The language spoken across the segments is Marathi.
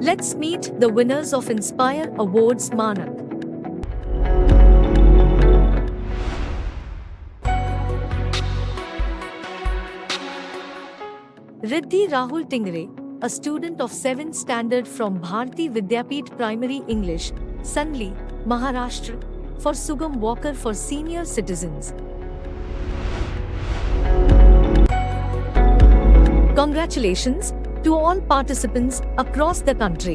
Let's meet the winners of Inspire Awards Manak. Riddhi Rahul Tingre, a student of 7th standard from Bharti Vidyapeeth Primary English, Sanli, Maharashtra, for Sugam Walker for senior citizens. Congratulations to all participants across the country.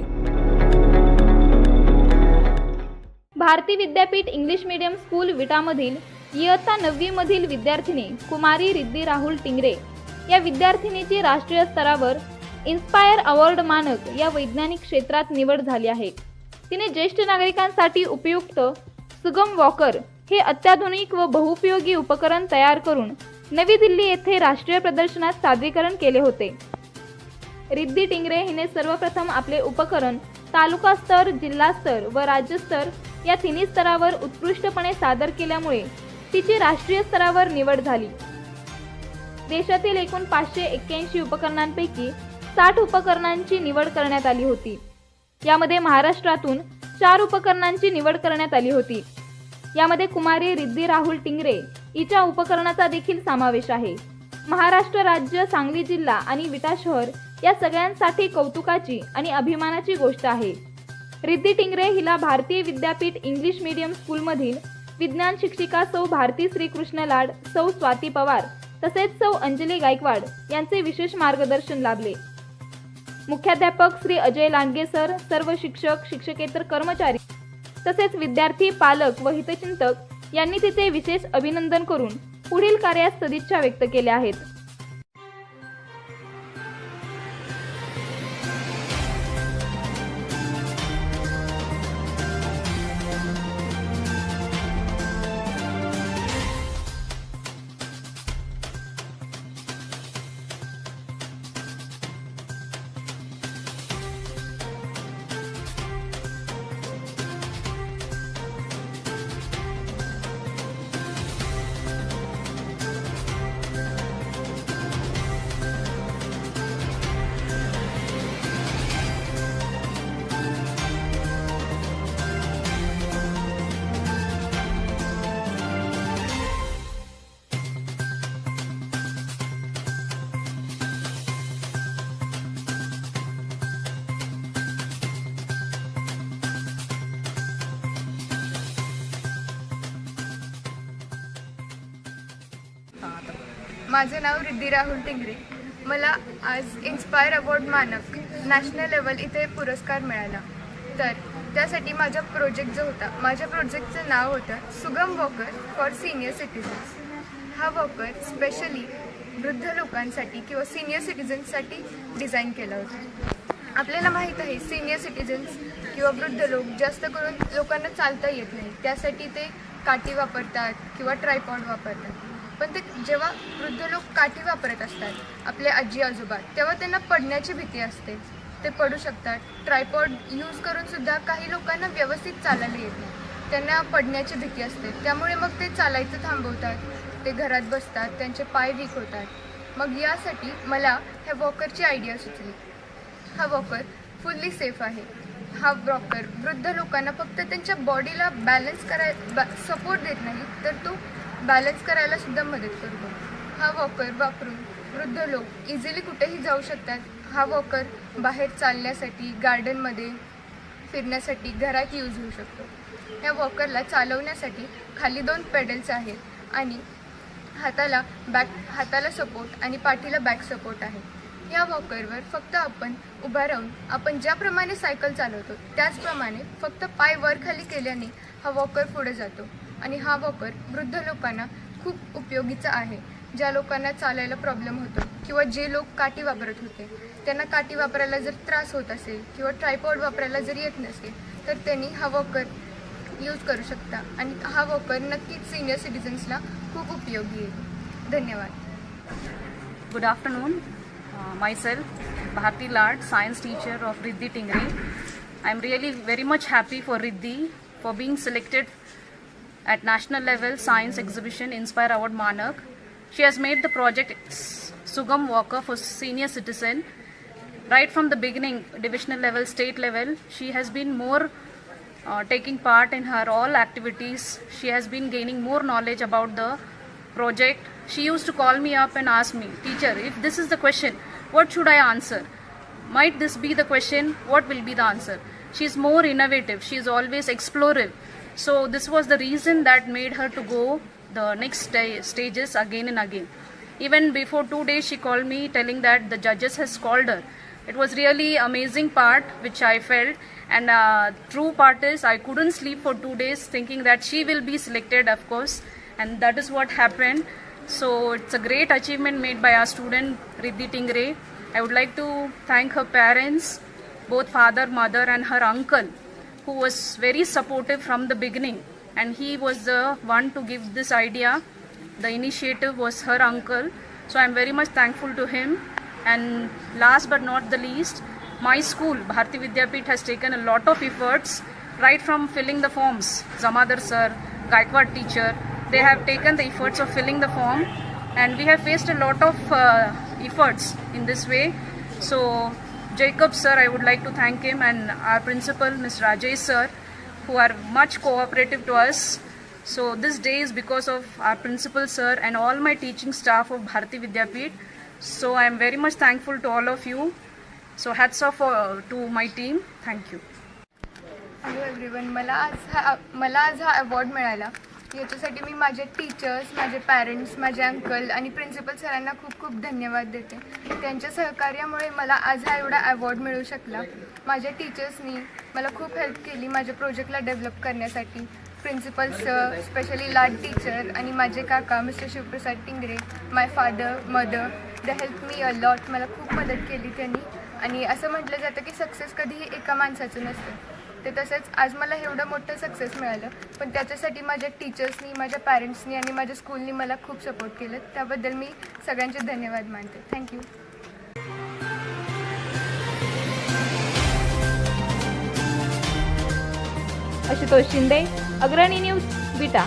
Bharati Vidyapeeth English medium school विटामधील इयत्ता 9वी मधील विद्यार्थिनी कुमारी रिद्धी राहुल टिंगरे या विद्यार्थिनीची राष्ट्रीय स्तरावर इन्स्पायर अवॉर्ड मानक या वैज्ञानिक क्षेत्रात निवड झाली आहे. तिने ज्येष्ठ नागरिकांसाठी उपयुक्त सुगम वॉकर हे अत्याधुनिक व बहुउपयोगी उपकरण तयार करून नवी दिल्ली येथे राष्ट्रीय प्रदर्शनात सादरीकरण केले होते. रिद्धी टिंगरे हिने सर्वप्रथम आपले उपकरण तालुका स्तर, जिल्हा स्तर व राज्य स्तर या तिन्ही स्तरावर उत्कृष्टपणे सादर केल्यामुळे तिची राष्ट्रीय स्तरावर निवड झाली. देशातील एकूण 581 उपकरणांपैकी 60 उपकरणांची निवड करण्यात आली होती. यामध्ये महाराष्ट्रातून 4 उपकरणांची निवड करण्यात आली होती. यामध्ये कुमारी रिद्धी राहुल टिंगरे हिच्या उपकरणाचा देखील समावेश आहे. महाराष्ट्र राज्य, सांगली जिल्हा आणि विटा शहर या सगळ्यांसाठी कौतुकाची आणि अभिमानाची गोष्ट आहे. रिद्धी टिंगरे हिला भारतीय विद्यापीठ इंग्लिश मीडियम स्कूलमधील विज्ञान शिक्षिका सौ भारती श्रीकृष्ण लाड, सौ स्वाती पवार तसेच सौ अंजली गायकवाड यांचे विशेष मार्गदर्शन लाभले. मुख्याध्यापक श्री अजय लांडगे सर, सर्व शिक्षक, शिक्षकेतर कर्मचारी तसेच विद्यार्थी, पालक व हितचिंतक यांनी तिचे विशेष अभिनंदन करून पुढील कार्यास सदिच्छा व्यक्त केल्या आहेत. माझे नाव रिद्धी राहुल टिंगरे. मला आज इन्स्पायर अवॉर्ड मानक नॅशनल लेवल इथे पुरस्कार मिळाला. तर त्यासाठी माझा प्रोजेक्ट जो होता, माझ्या प्रोजेक्टचं नाव होतं सुगम वॉकर फॉर सिनियर सिटीजन्स. हा वॉकर स्पेशली वृद्ध लोकांसाठी किंवा सिनियर सिटीजन्ससाठी डिझाईन केला होता. आपल्याला माहीत आहे सिनियर सिटीजन्स किंवा वृद्ध लोक जास्त करून लोकांना चालता येत नाही, त्यासाठी ते काठी वापरतात किंवा ट्रायपॉड वापरतात. पण ते जेव्हा वृद्ध लोक काठी वापरत असतात, आपले आजी आजोबा, तेव्हा त्यांना पडण्याची भीती असते, ते पडू शकतात. ट्रायपॉड यूज करून सुद्धा काही लोकांना व्यवस्थित चालायला येत नाही, त्यांना पडण्याची भीती असते. त्यामुळे मग ते चालायचं थांबवतात, ते घरात बसतात, त्यांचे पाय वीक होतात. मग यासाठी मला ह्या वॉकरची आयडिया सुचली. हा वॉकर फुल्ली सेफ आहे. हा वॉकर वृद्ध लोकांना फक्त त्यांच्या बॉडीला बॅलन्स सपोर्ट देत नाही, तर तो बॅलन्स करायला सुद्धा मदत करतो. हा वॉकर वापरून वृद्ध लोक इझिली कुठेही जाऊ शकतात. हा वॉकर बाहेर चालण्यासाठी, गार्डनमध्ये फिरण्यासाठी, घरात यूज होऊ शकतो. या वॉकरला चालवण्यासाठी खाली 2 पेडल्स आहेत आणि हाताला सपोर्ट आणि पाठीला बॅक सपोर्ट आहे. या वॉकरवर फक्त आपण उभा राहून आपण ज्याप्रमाणे सायकल चालवतो त्याचप्रमाणे फक्त पाय वर खाली केल्याने हा वॉकर पुढे जातो. आणि हा वॉकर वृद्ध लोकांना खूप उपयोगीचा आहे. ज्या लोकांना चालायला प्रॉब्लेम होतो किंवा जे लोक काठी वापरत होते त्यांना काठी वापरायला जर त्रास होत असेल किंवा ट्रायपॉड वापरायला जर येत नसेल तर त्यांनी हा वॉकर यूज करू शकता. आणि हा वॉकर नक्कीच सिनियर सिटीजन्सला खूप उपयोगी येईल. धन्यवाद. Good afternoon. Myself, Bharti Lad, science teacher of Riddhi Tingre. I am really very much happy for Riddhi for being selected at national level science exhibition Inspire Award Manak. She has made the project Sugam Walker for senior citizen right from the beginning, divisional level, state level, she has been more taking part in her all activities. She has been gaining more knowledge about the project. She used to call me up and ask me, teacher, if this is the question, what should I answer? Might this be the question? What will be the answer? She is more innovative. She is always explorative. So this was the reason that made her to go the next stages again and again. Even before 2 days, she called me telling that the judges has called her. It was really amazing part which I felt, and true part is I couldn't sleep for 2 days thinking that she will be selected, of course, and that is what happened. So it's a great achievement made by our student Riddhi Tingre. I would like to thank her parents, both father, mother and her uncle, who was very supportive from the beginning, and he was the one to give this idea. The initiative was her uncle, so I am very much thankful to him. And last but not the least, my school, Bharti Vidyapeeth, has taken a lot of efforts, right from filling the forms. Zamadar sir, Gaikwad teacher, they have taken the efforts of filling the form, and we have faced a lot of efforts in this way. So Jacob sir, I would like to thank him, and our principal, Ms. Rajesh sir, who are much cooperative to us. So this day is because of our principal sir and all my teaching staff of Bharti Vidyapeeth. So I am very much thankful to all of you. So hats off to my team. Thank you. Hello everyone, मला आज हा अवॉर्ड मिळाला. याच्यासाठी मी माझे टीचर्स, माझे पॅरेंट्स, माझे अंकल आणि प्रिन्सिपल सरांना खूप खूप धन्यवाद देते. त्यांच्या सहकार्यामुळे मला आज हा एवढा अवॉर्ड मिळू शकला. माझ्या टीचर्सनी मला खूप हेल्प केली माझ्या प्रोजेक्टला डेव्हलप करण्यासाठी. प्रिन्सिपल सर, स्पेशली लाड टीचर आणि माझे काका mister Shivprasad Tingre, my father, mother, they help me a lot. मला खूप मदत केली त्यांनी. आणि असं म्हटलं जातं की सक्सेस कधीही एका माणसाचं नसतं. ते तसंच आज मला एवढं मोठं सक्सेस मिळालं, पण त्याच्यासाठी माझ्या टीचर्सनी, माझ्या पॅरेंट्सनी आणि माझ्या स्कूलनी मला खूप सपोर्ट केलं. त्याबद्दल मी सगळ्यांचे धन्यवाद मानते. थँक्यू. आशुतोष शिंदे, अग्रणी न्यूज, विटा.